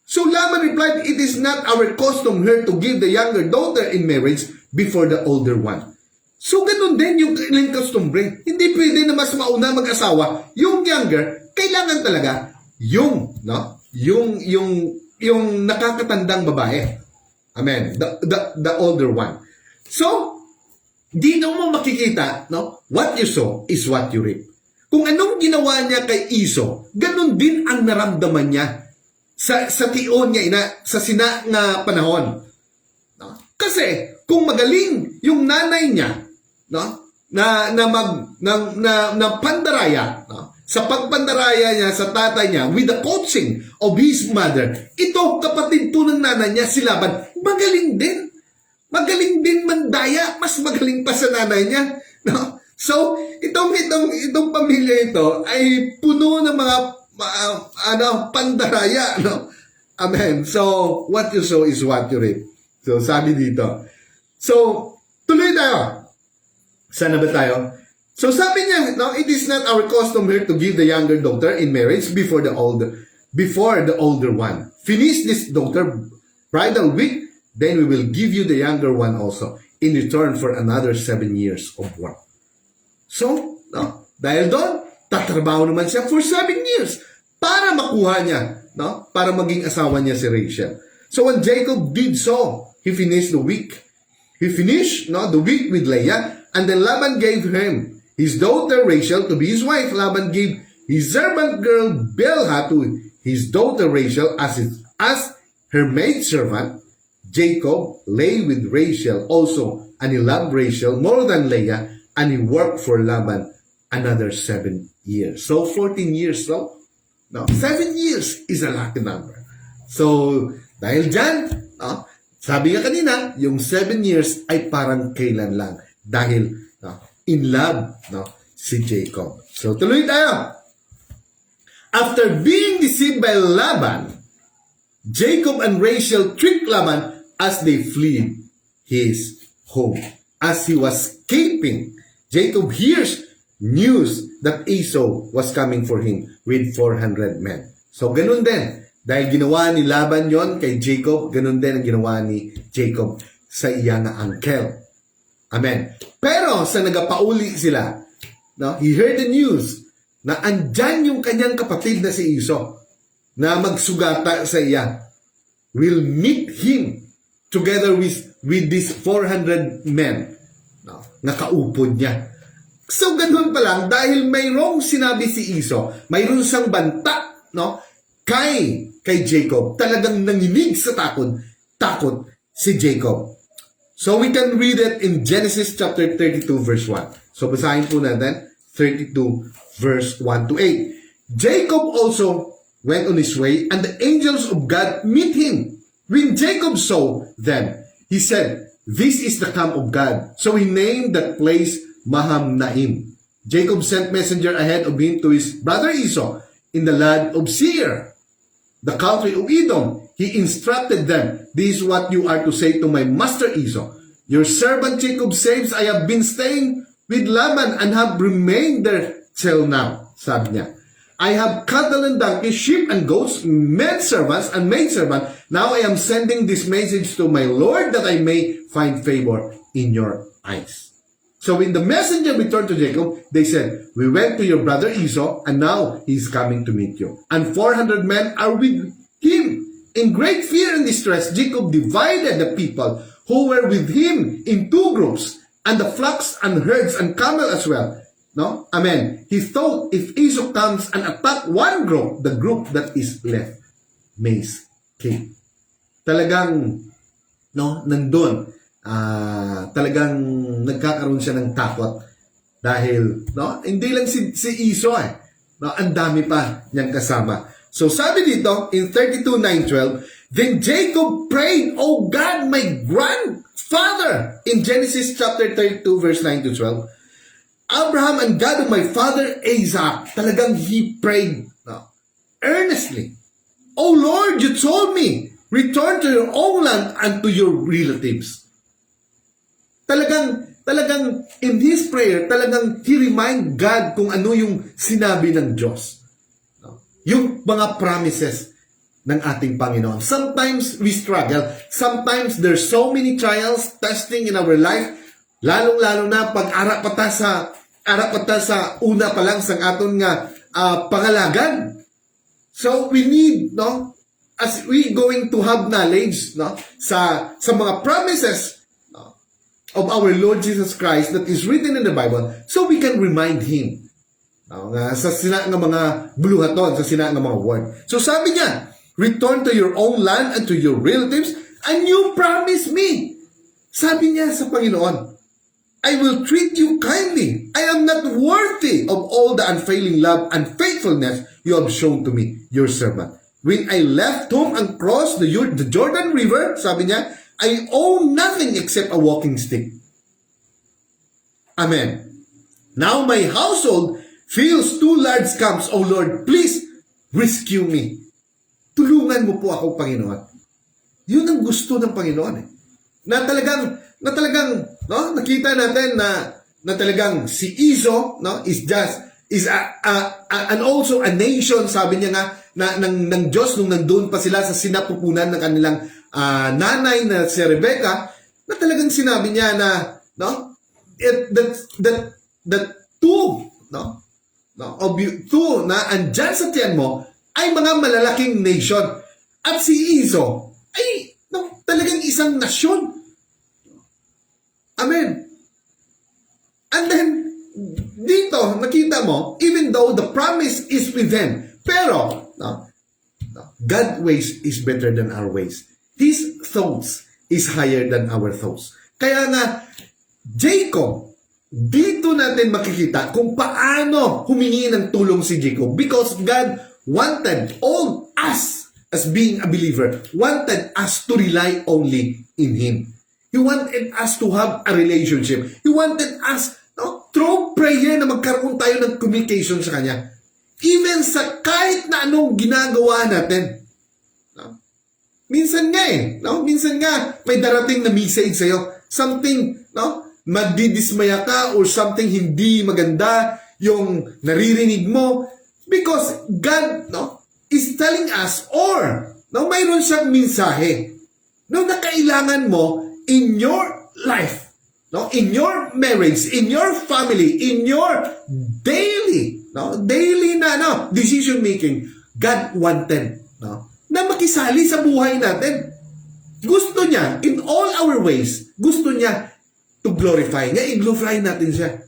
So Laban replied, "It is not our custom here to give the younger daughter in marriage before the older one." So ganun din yung ilang customary. Hindi pwede na mas mauna mag-asawa. Yung younger, kailangan talaga yung nakakatandang babae. Amen. The older one. So, dito mo makikita, no? What you sow is what you reap. Kung anong ginawa niya kay Iso, ganun din ang naramdaman niya sa tiyon niya sa sina nga panahon. No? Kasi kung magaling yung nanay niya, no, na pandaraya, no, sa pagpandaraya niya sa tatay niya with the coaching of his mother, ito kapatid to ng nanay niya, si Laban, magaling din. Magaling din mandaya, mas magaling pa sa nanay niya, no? So, itong pamilya ito ay puno ng mga pandaraya, no? Amen. So, what you sow is what you reap. So, sabi dito. So, tuloy tayo. Sana ba tayo? So, sabi niya, no, it is not our custom here to give the younger daughter in marriage before the older one. Finish this daughter bridal week, then we will give you the younger one also in return for another 7 years of work. So, no, dahil doon, tatrabaho naman siya for 7 years para makuha niya, no, para maging asawa niya si Rachel. So, when Jacob did so, he finished the week. He finished, no, the week with Leah, and then Laban gave him his daughter Rachel to be his wife. Laban gave his servant girl Bilhah to his daughter Rachel as her maidservant. Jacob lay with Rachel also, and he loved Rachel more than Leah, and he worked for Laban another 7 years. So 14 years, no? 7 years is a lucky number. So, dahil dyan, no, sabi nga kanina, yung 7 years ay parang kailan lang. Dahil in love, no, si Jacob. So, tuloy tayo. After being deceived by Laban, Jacob and Rachel tricked Laban as they fled his home. As he was escaping, Jacob hears news that Esau was coming for him with 400 men. So, ganun din. Dahil ginawa ni Laban yon kay Jacob, ganun din ang ginawa ni Jacob sa iya nga uncle. Amen. Pero sa nagapauli sila, no, he heard the news na andyan yung kanyang kapatid na si Esau na magsugata sa iya. Will meet him together with these 400 men, no, na kaupod niya. So ganun pa lang, dahil mayroong sinabi si Esau, mayroon siyang banta, no, kay Jacob, talagang nanginig sa takot si Jacob. So we can read it in Genesis chapter 32 verse 1. So basahin po natin 32 verse 1 to 8. Jacob also went on his way, and the angels of God meet him. When Jacob saw them, he said, "This is the camp of God." So he named that place Mahanaim. Jacob sent messenger ahead of him to his brother Esau in the land of Seir, the country of Edom. He instructed them, "This is what you are to say to my master Esau. Your servant Jacob says, I have been staying with Laban and have remained there till now." Sabi niya, "I have cattle and donkeys, sheep and goats, men servants and maid servant. Now I am sending this message to my Lord that I may find favor in your eyes." So when the messenger returned to Jacob, they said, "We went to your brother Esau, and now he is coming to meet you. And 400 men are with him." In great fear and distress, Jacob divided the people who were with him in two groups, and the flocks and herds and camel as well. No? Amen. He thought, if Esau comes and attack one group, the group that is left may escape. Talagang, no, nandun, talagang nagkakaroon siya ng takot dahil, no, hindi lang si Esau no, ang dami pa niyang kasama. So sabi dito in 32:9-12, then Jacob prayed, "Oh God, my grandfather," in Genesis chapter 32 verse 9-12, Abraham and God of my father Isaac. Talagang he prayed, no, earnestly. "Oh Lord, you told me, return to your own land and to your relatives." Talagang in his prayer, talagang he remind God kung ano yung sinabi ng Diyos. No? Yung mga promises ng ating Panginoon. Sometimes we struggle. Sometimes there's so many trials, testing in our life. Lalong-lalo na pag ara pa ta sa una pa lang sang aton nga pangalagan. So we need, no, as we going to have knowledge, no, sa mga promises, no, of our Lord Jesus Christ that is written in the Bible, so we can remind him, no, sa sina nga mga buluhaton, sa sina nga mga word. So sabi niya, "Return to your own land and to your relatives, and you promise me." Sabi niya sa Panginoon, "I will treat you kindly. I am not worthy of all the unfailing love and faithfulness you have shown to me, your servant. When I left home and crossed the Jordan River," sabi niya, "I own nothing except a walking stick." Amen. "Now my household fills 2 large camps. O Lord, please rescue me." Tulungan mo po ako, Panginoon. Yun ang gusto ng Panginoon Na talagang no, nakita natin na talagang si Esau, no, is and also a nation, sabi niya nga ng Diyos nung nandoon pa sila sa sinapupunan ng kanilang nanay na si Rebecca, na talagang sinabi niya na, no, that two, no, of you, two na andyan sa tiyan mo ay mga malalaking nation, at si Esau ay, no, talagang isang nasyon. Amen. And then, dito, nakita mo, even though the promise is with them, pero, God's ways is better than our ways. His thoughts is higher than our thoughts. Kaya nga, Jacob, dito natin makikita kung paano humingi ng tulong si Jacob, because God wanted all us, as being a believer, wanted us to rely only in Him. He wanted us to have a relationship. He wanted us, no, through prayer, na magkaroon tayo ng communication sa Kanya. Even sa kahit na anong ginagawa natin. No? Minsan nga no? Minsan nga may darating na message sa'yo. Something, no, magdidismaya ka or something hindi maganda yung naririnig mo. Because God, no, is telling us, or no, mayroon siyang mensahe no, na kailangan mo in your life, no, in your marriage, in your family, in your daily, no, daily na no, decision making. God wanted, no, na makisali sa buhay natin. Gusto niya in all our ways. Gusto niya to glorify. Nga i-glorify natin siya.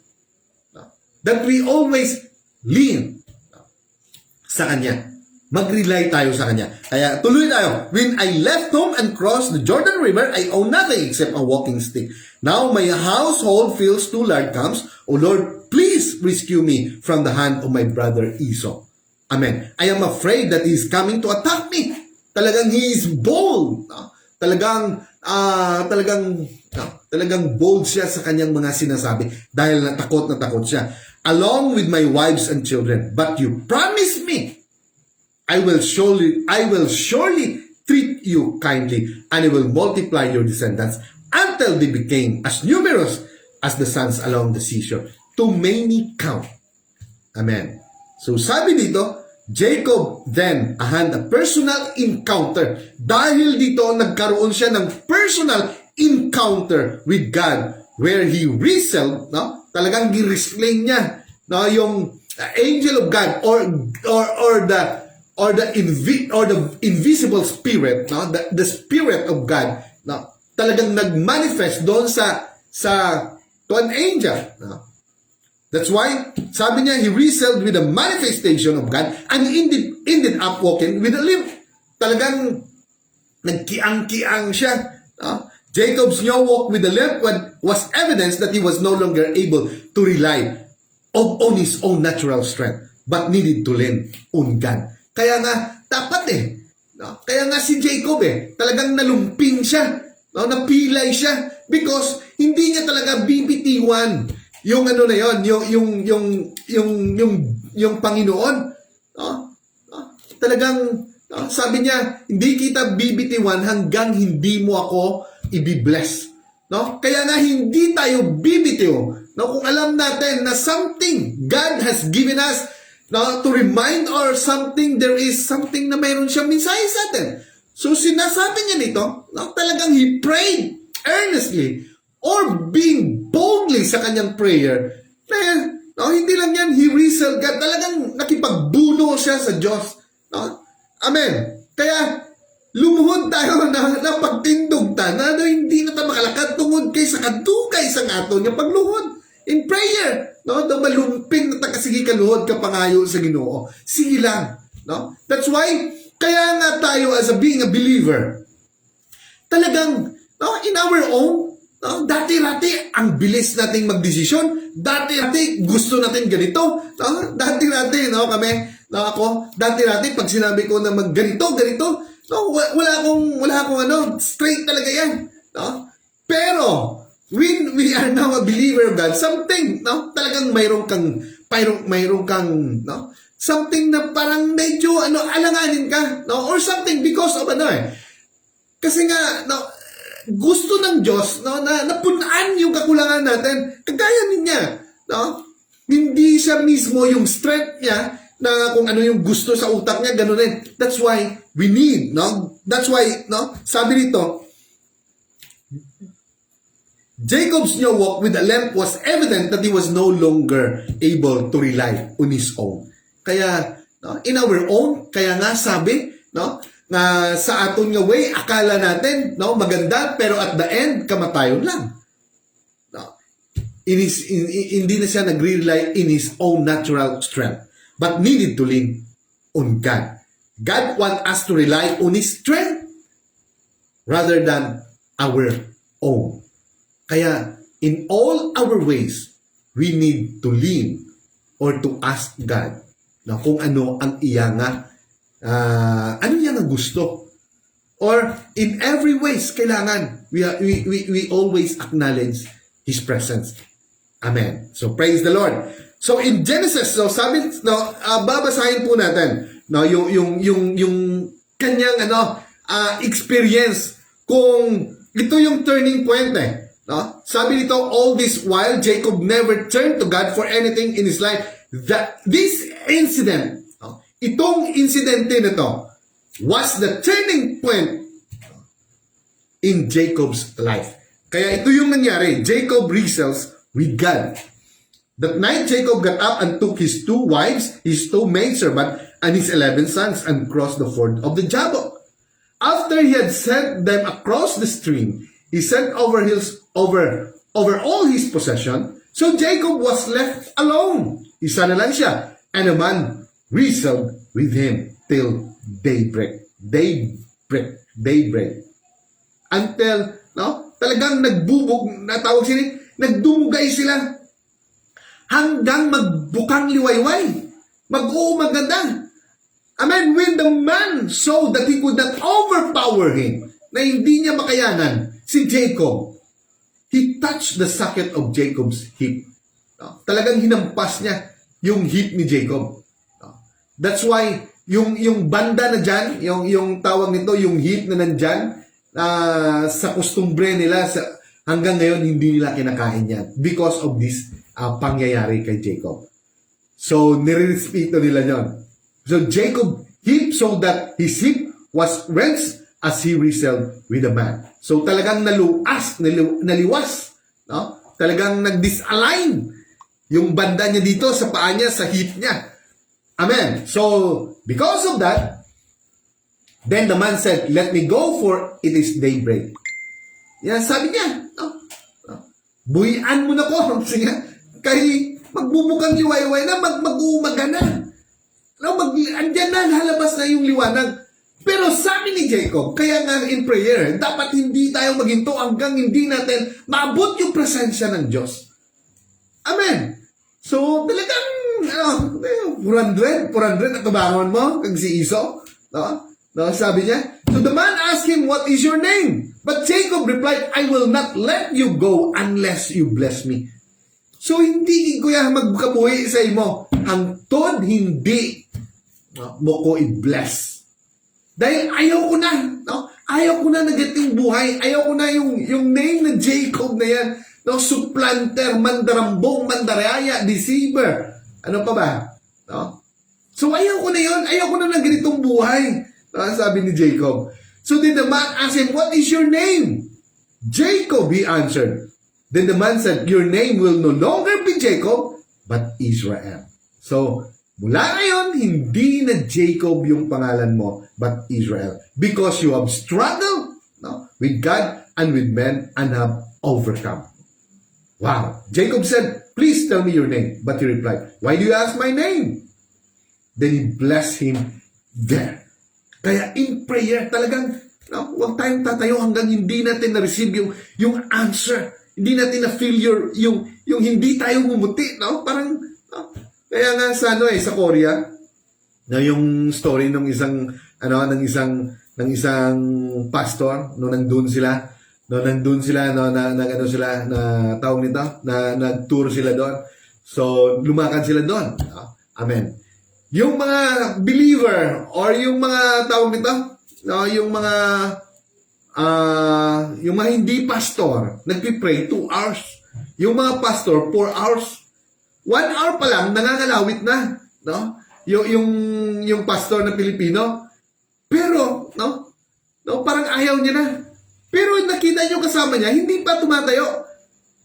No? That we always lean, no, sa Kanya. Mag-rely tayo sa Kanya. Kaya tuloy tayo. When I left home and crossed the Jordan River, I owned nothing except a walking stick. Now my household feels too large comes. O Lord, please rescue me from the hand of my brother Esau. Amen. I am afraid that he is coming to attack me. Talagang he is bold. No? Talagang bold siya sa kanyang mga sinasabi dahil na takot siya. Along with my wives and children. But you promised me, I will surely treat you kindly, and I will multiply your descendants until they became as numerous as the sands along the seashore. Too many count. Amen. So sabi dito, Jacob then had a personal encounter. Dahil dito, nagkaroon siya ng personal encounter with God where he wrestled, no? Talagang gi-wrestling niya, no, yung angel of God or the invisible spirit, no, the spirit of God, no, talagang nagmanifest doon to an angel, no. That's why, sabi niya, he wrestled with the manifestation of God and ended up walking with a limp. Talagang nagkiang-kiang siya. No? Jacob's new walk with a limp was evidence that he was no longer able to rely on his own natural strength, but needed to lean on God. Kaya nga, dapat no? Kaya nga si Jacob talagang nalumping siya. No? Napilay siya because hindi niya talaga bibitiwan yung ano na yon, yung Panginoon, no? No? Talagang, no? Sabi niya, hindi kita bibitiwan hanggang hindi mo ako i-bless. No? Kaya nga hindi tayo bibitiw, no? Kung alam natin na something God has given us, no, to remind or something, there is something na mayroon siyang mensahe sa atin. So sinasabi niya nito, no? Talagang he prayed earnestly or being boldly sa kanyang prayer, no, hindi lang yan, he wrestled God, talagang nakipagbuno siya sa Diyos. No? Amen. Kaya, lumuhod tayo na pagtindog ta, na hindi na tayo makalakad tungod kay sa kadugay sa ato niya pagluhod. In prayer, no, daw malumping na takasigi kaluhod ka pangayo sa Ginoo. Sige lang. No? That's why, kaya nga tayo as being a believer, talagang, no, in our own, no, dati-rati, ang bilis nating magdesisyon. Dati-rati, gusto natin ganito. No? Dati-rati, no, kami, no, ako, dati-rati, pag sinabi ko na magganito, no, wala akong straight talaga yan. No? Pero, when we are now a believer of God, something, no, talagang mayroong kang, no, something na parang medyo, alanganin ka, no, or something because of kasi nga, no, gusto ng Diyos, no, na napunaan yung kakulangan natin. Kagaya niya, no? Hindi siya mismo yung strength niya na kung ano yung gusto sa utak niya, ganun rin. That's why we need, no? That's why, no? Sabi nito, Jacob's new walk with a lamp was evident that he was no longer able to rely on his own. Kaya, no, in our own, kaya nga sabi, no, na sa aton nga way, akala natin, no, maganda, pero at the end, kamatayon lang. No. Hindi na siya nag-rely in his own natural strength, but needed to lean on God. God wants us to rely on His strength rather than our own. Kaya, in all our ways, we need to lean or to ask God na kung ano ang iya nga ano yan ang gusto. Or in every ways, kailangan we always acknowledge His presence. Amen. So praise the Lord. So in Genesis, so sabi, no, babasahin po natin, no, yung kanyang experience, kung ito yung turning point no? Sabi nito, all this while Jacob never turned to God for anything in his life. That this incident, itong insidente na to was the turning point in Jacob's life. Kaya ito yung nangyari. Jacob wrestles with God. That night, Jacob got up and took his 2 wives, his 2 maidservants, and his 11 sons and crossed the ford of the Jabbok. After he had sent them across the stream, he sent over all his possession. So Jacob was left alone. Isa na lang siya. And a man wrestled with him till daybreak. Daybreak. Until, talagang natawag sila, nagdumugay sila. Hanggang magbukang liwayway. Mag-uumaga na. Amen. When the man saw that he could not overpower him, na hindi niya makayanan, si Jacob, he touched the socket of Jacob's hip. Talagang hinampas niya yung hip ni Jacob. That's why, yung banda na dyan, yung tawag nito, yung hip na nandyan, sa kustumbre nila, hanggang ngayon, hindi nila kinakain yan. Because of this pangyayari kay Jacob. So, nirerespeto nila yon. So, Jacob hip so that his hip was wrenched as he wrestled with a man. So, talagang naliwas. No? Talagang nag-disalign yung banda niya dito sa paa niya, sa hip niya. Amen. So, because of that, then the man said, "Let me go, for it is daybreak." Yan, sabi niya, buhian mo na ko. Sige, kay magbubukang liwayway na, mag-uumaga na. Andyan na, lalabas na yung liwanag. Pero sabi ni Jacob, kaya nga in prayer, dapat hindi tayo maghinto hanggang hindi natin maabot yung presensya ng Diyos. Amen. So, talagang, 400 at tubangon mo, kag si Iso. Sabi niya, so the man asked him, "What is your name?" But Jacob replied, "I will not let you go unless you bless me." So, hindi kuya magkabuhi sa imo. Hangtod hindi mo ko i-bless. Dahil ayaw ko na. Ayaw ko na na gating buhay. Ayaw ko na yung name na Jacob na yan. Supplanter, mandarambong, mandaraya, deceiver. Ano pa ba? So, ayaw ko na yun. Ayaw ko na na ganitong buhay. Sabi ni Jacob. So, then the man asked him, "What is your name?" Jacob, he answered. Then the man said, "Your name will no longer be Jacob, but Israel." So, mula ngayon, hindi na Jacob yung pangalan mo, but Israel. Because you have struggled with God and with men and have overcome. Wow. Jacob said, "Please tell me your name." But he replied, "Why do you ask my name?" Then he blessed him there. Kaya in prayer, talagang huwag tayong tatayo hanggang hindi natin na-receive yung answer. Hindi natin na-feel yung hindi tayo mumuti, Parang, kaya nga sa sa Korea, na yung story ng isang pastor, nandun sila, tawag nito, nag-tour sila doon. So, lumakad sila doon. Amen. Yung mga believer, or yung mga tawag nito, yung mga hindi pastor, nagpipray 2 hours. Yung mga pastor, 4 hours. 1 hour pa lang, nangangalawit na. Yung pastor na Pilipino. Pero, parang ayaw niya na. Pero nakita niyo kasama niya, hindi pa tumatayo.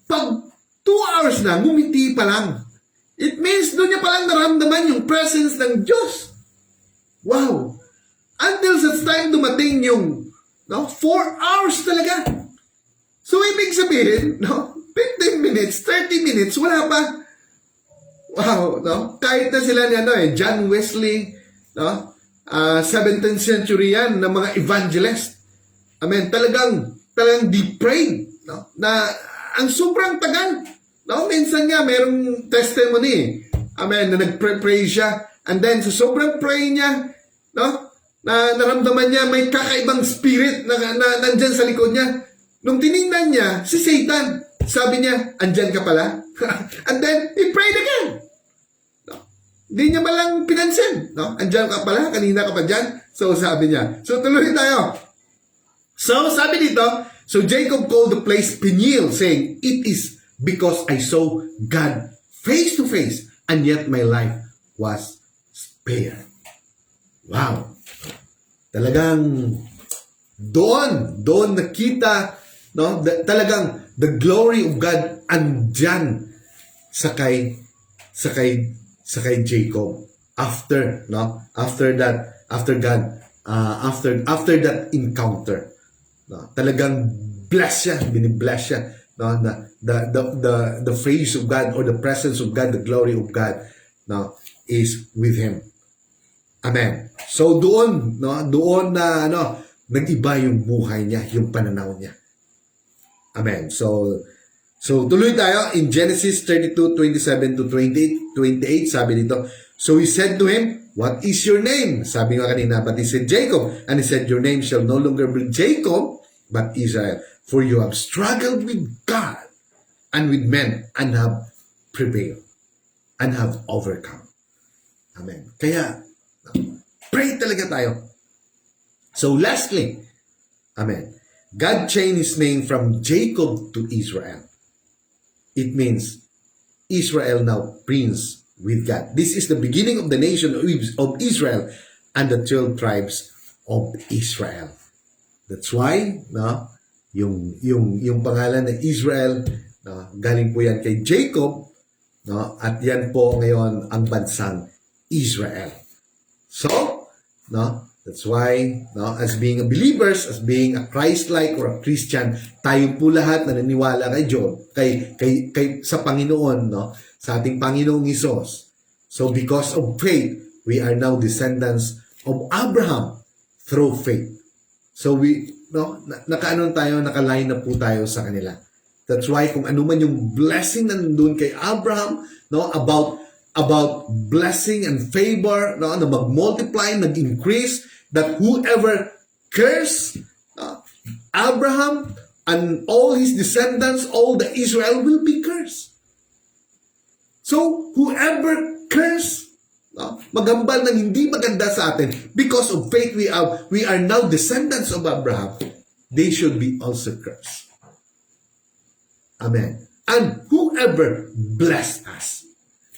Pag 2 hours na, ngumiti pa lang. It means doon niya palang naramdaman yung presence ng Diyos. Wow! Until such time dumating yung 4 hours talaga. So, ibig sabihin, 15 minutes, 30 minutes, wala pa. Wow, kahit na sila ni John Wesley, 17th century yan, ng mga evangelist. Amen, talagang deep prayed, na ang sobrang tagal. Minsan nga, merong testimony, amen, na nag-pray siya, and then, sa sobrang pray niya, na naramdaman niya may kakaibang spirit na nandyan sa likod niya. Nung tinignan niya, si Satan, sabi niya, "Andyan ka pala?" And then, he prayed again. Hindi niya malang pinansin. "Andyan ka pala? Kanina ka pa dyan?" So, sabi niya. So, tuloy tayo. So, sabi dito, so Jacob called the place Peniel, saying, "It is because I saw God face to face, and yet my life was spared." Wow! Talagang doon nakita, no, talagang the glory of God andyan sa kay Jacob after, no, after that encounter, no, talagang binibless siya, no, the face of God or the presence of God, the glory of God, no, is with him. Amen. So doon na nag-iba yung buhay niya, yung pananaw niya. Amen. So tuloy tayo in Genesis 32:27 to 28, sabi dito, so he said to him, what is your name? Sabi nga kanina, but he said Jacob, and he said, your name shall no longer be Jacob, but Israel, for you have struggled with God and with men and have prevailed and have overcome. Amen. Kaya pray talaga tayo. So lastly, amen, God changed his name from Jacob to Israel. It means Israel now prince with God. This is the beginning of the nation of Israel and the 12 tribes of Israel. That's why, no, yung pangalan na Israel, no, galing po yan kay Jacob, no, at yan po ngayon ang bansang Israel. So, no, that's why, no, as being a believers, as being a Christ-like or a Christian, tayo po lahat naniniwala kay Job, kay sa Panginoon, no, sa ating Panginoong Hesus. So because of faith, we are now descendants of Abraham through faith. So we, no, nakaline na po tayo sa kanila. That's why kung ano man yung blessing na nandun kay Abraham, no, about blessing and favor, no, na mag-multiply, nag-increase, that whoever curse Abraham and all his descendants, all the Israel will be cursed. So, whoever curse, no, magambal ng hindi maganda sa atin, because of faith we are now descendants of Abraham, they should be also cursed. Amen. And whoever bless us,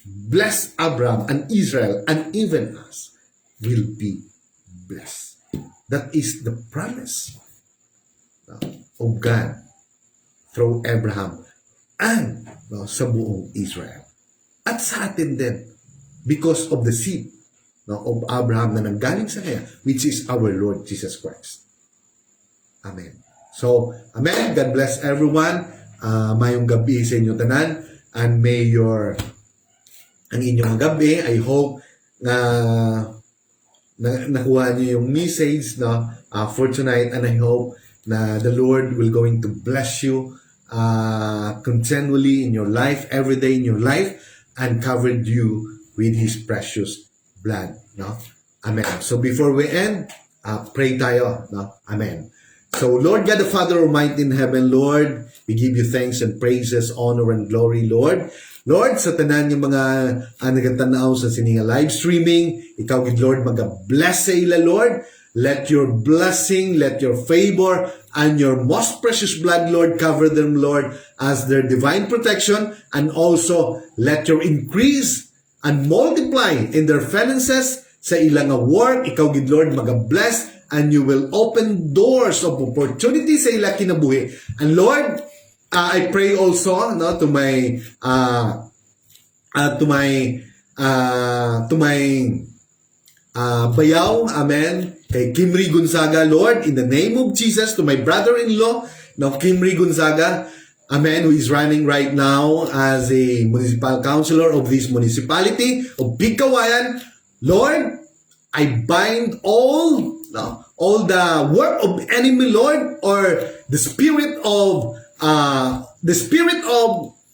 bless Abraham and Israel and even us, will be blessed. That is the promise of God through Abraham and, no, sa buong Israel. At sa atin din, because of the seed, no, of Abraham na nanggaling sa kanya, which is our Lord Jesus Christ. Amen. So, amen. God bless everyone. Mayong gabi sa inyo tanan, and may ang inyong gabi, I hope na nakuha niyo yung message, no, for tonight, and I hope na the Lord will going to bless you continually in your life, every day in your life, and covered you with His precious blood, no? Amen. So before we end, pray tayo, no? Amen. So Lord God the Father Almighty in heaven, Lord, we give you thanks and praises, honor and glory, Lord. Lord, sa tanan yung mga nagatanaw sa sininga live streaming, ikaw, good Lord, mag-bless sa ila, Lord. Let your blessing, let your favor, and your most precious blood, Lord, cover them, Lord, as their divine protection, and also let your increase and multiply in their finances sa ilang work. Ikaw, good Lord, mag-bless, and you will open doors of opportunity sa ilang kinabuhi. And Lord, I pray also, no, to my bayaw, amen, kay Kimry Gonzaga, Lord, in the name of Jesus, to my brother-in-law, no, Kimry Gonzaga, amen, who is running right now as a municipal councilor of this municipality of Bigkawayan. Lord, I bind all the work of enemy, Lord, or the spirit of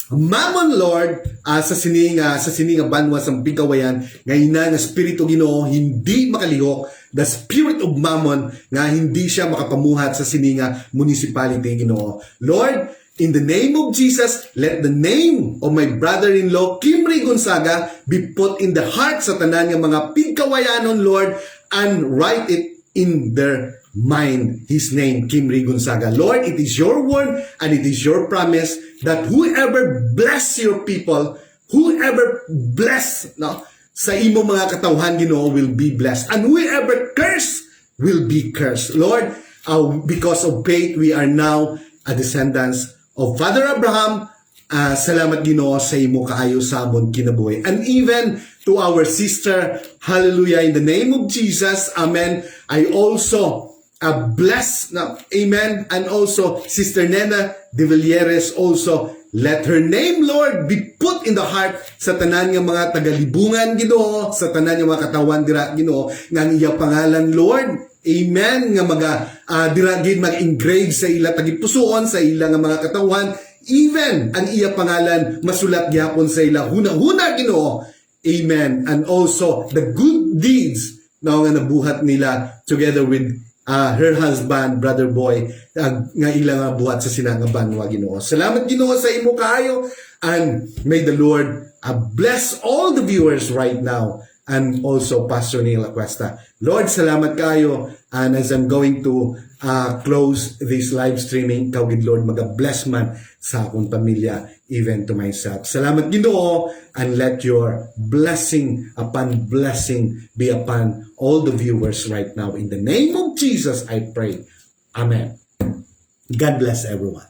Mammon, Lord, sa sininga banwa sa Bigkawayan, ngayon na Espiritu Ginoo hindi makalihok, the spirit of Mammon nga hindi siya makapamuhat sa sininga municipality, Ginoo. Lord, in the name of Jesus, let the name of my brother-in-law, Kimry Gonzaga, be put in the heart sa tanan ng mga Bigkawayanon, Lord, and write it in their mind, his name, Kimry Gonzaga. Lord, it is your word and it is your promise that whoever bless your people, whoever bless, no, sa imo mga katawhan, Ginoo, will be blessed. And whoever curse will be cursed. Lord, because of faith, we are now a descendants of Father Abraham. Salamat, Ginoo, sa imo kaayo sa amon kinabuhi. And even to our sister, hallelujah, in the name of Jesus, amen, I also bless, amen, and also Sister Nena de Villeres also, let her name, Lord, be put in the heart sa tanan nga mga tagalibungan, Ginoo, sa tanan nga mga katawan dira, Ginoo, nga ang iya pangalan, Lord, amen, nga dira gid mag-engrave sa ila tagipusoon, sa ila nga mga katawan, even ang iya pangalan masulat gyapon sa ila huna-huna, Ginoo, amen, and also the good deeds na nga nabuhat nila together with her husband, Brother Boy, nga ilang buhat sa sinangabanwa, Ginoo. Salamat, Ginoo, sa imo kaayo, and may the Lord bless all the viewers right now, and also Pastor Neil Acuesta. Lord, salamat kayo, and as I'm going to close this live streaming, kawgid Lord, mag-bless man sa akong pamilya, even to myself. Salamat, Ginoo, and let your blessing upon blessing be upon all the viewers right now. In the name of Jesus, I pray. Amen. God bless everyone.